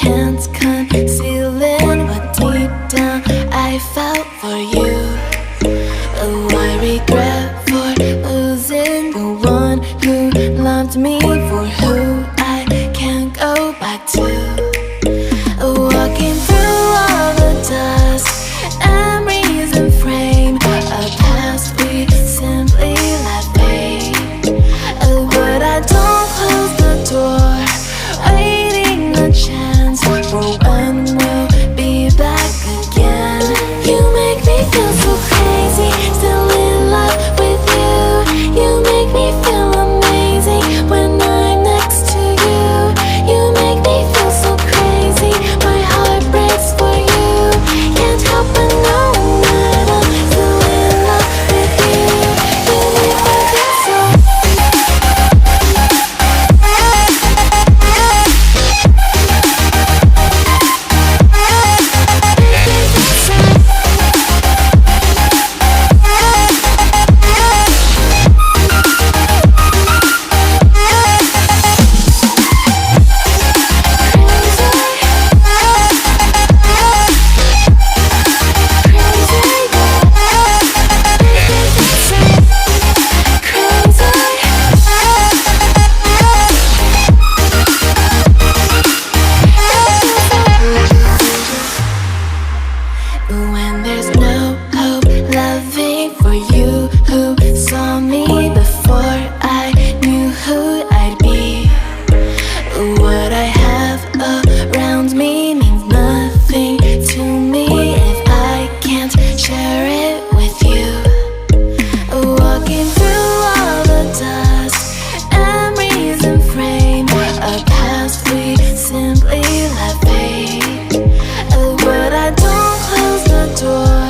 chance concealing what deep down I felt for you. Oh, I regret for losing the one who loved me, for who I can't go back to. Walking through all the dust, memories and frame, a past we simply let fade. Oh, but I don't close the door, waiting a chance for when we'll be back again. You make me feel so crazy, still in love with you. You make me feel amazing when I'm next to you. You make me feel so crazy, my heart breaks for you. Can't help but know that I'm still in love with you. You make me feel so. When there's no hope, loving for you who saw me before I knew who I'd be. What I have around me means nothing to me if I can't share it with you. Walking through all the dust, memories and frame, a past we simply let fade. But I don't close the door,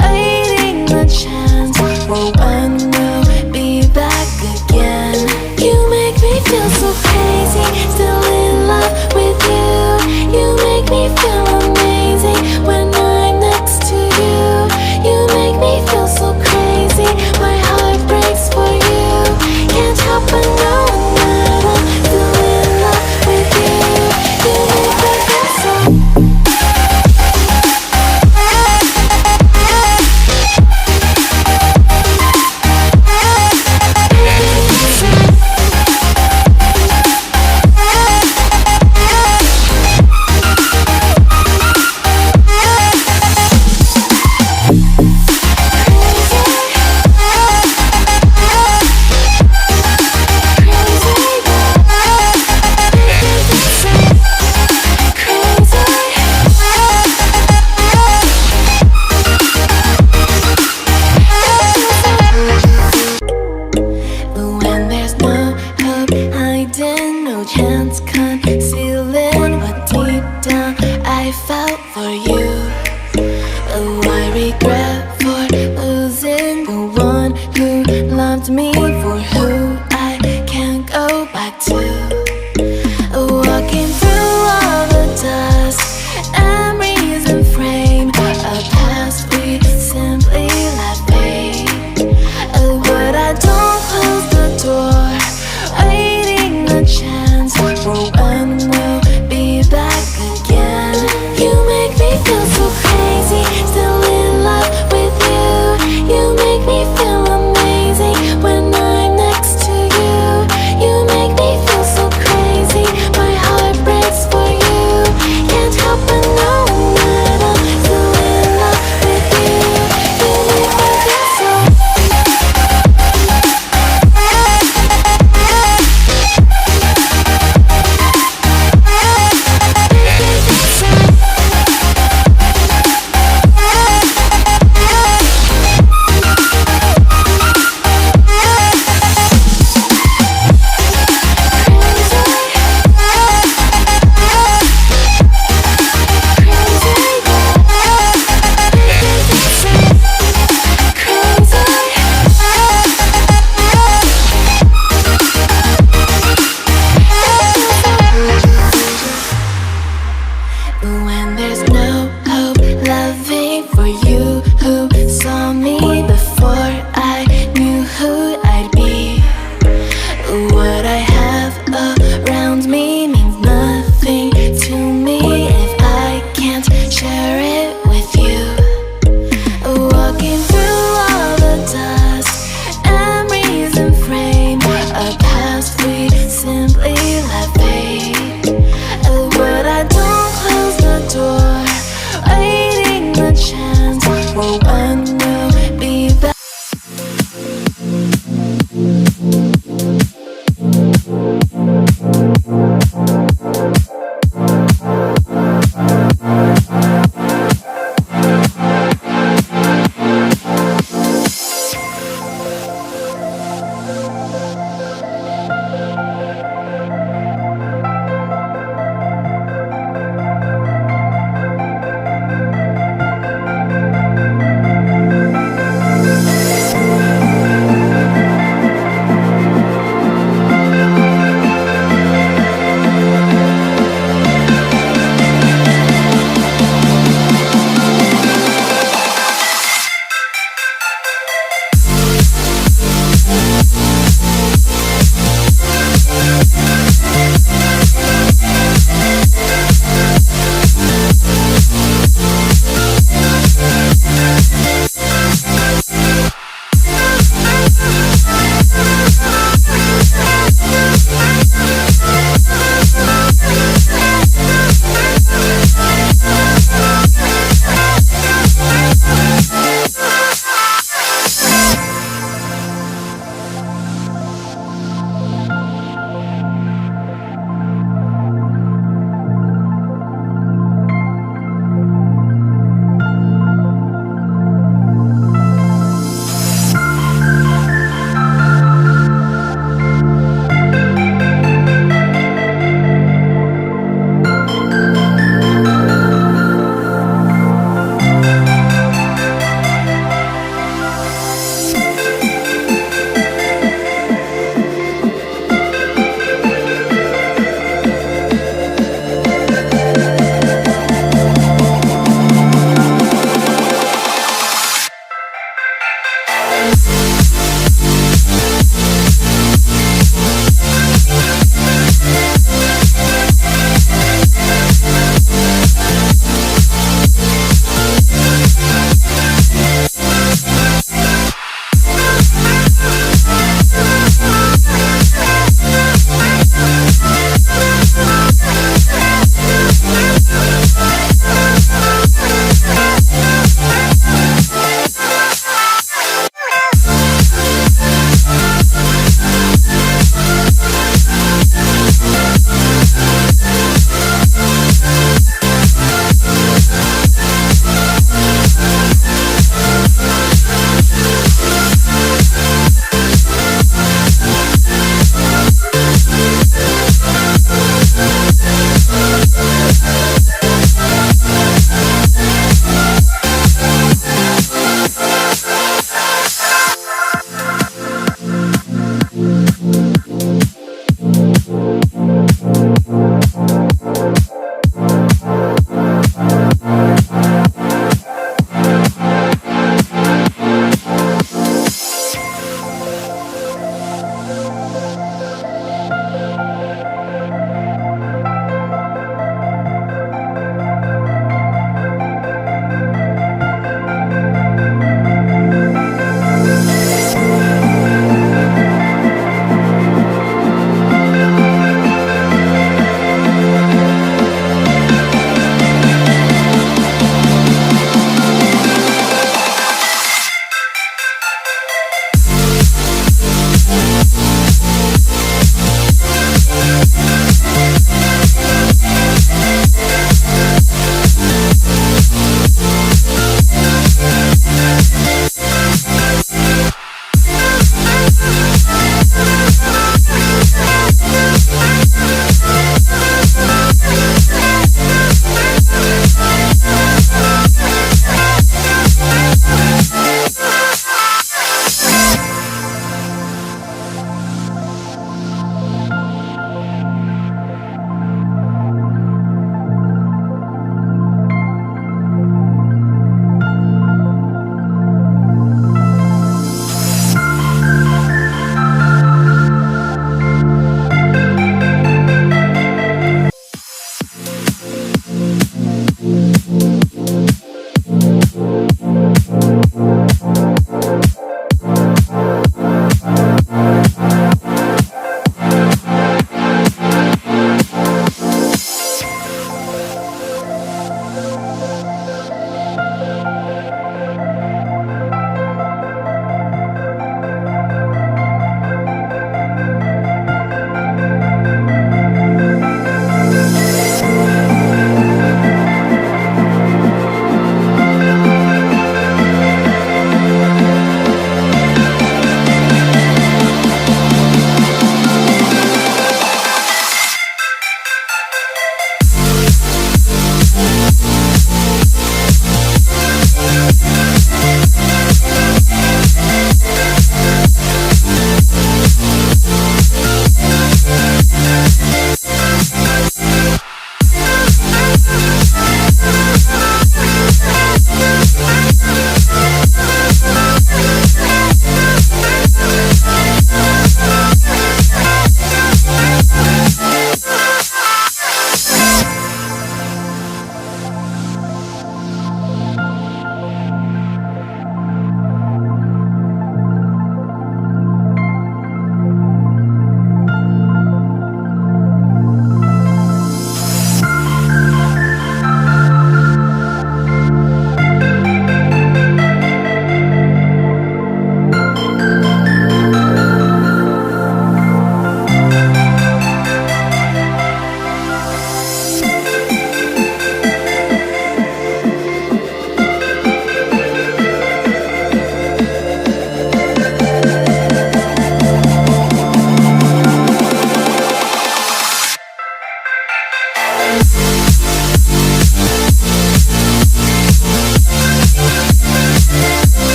waiting the chance for when we'll be back again. You make me feel so crazy, still in love with you. You make me feel amazing when I'm next to you. You make me feel so crazy, my heart breaks for you. Can't help but know that I'm still in love with you. You make me feel so. No chance concealing what deep down I felt for you.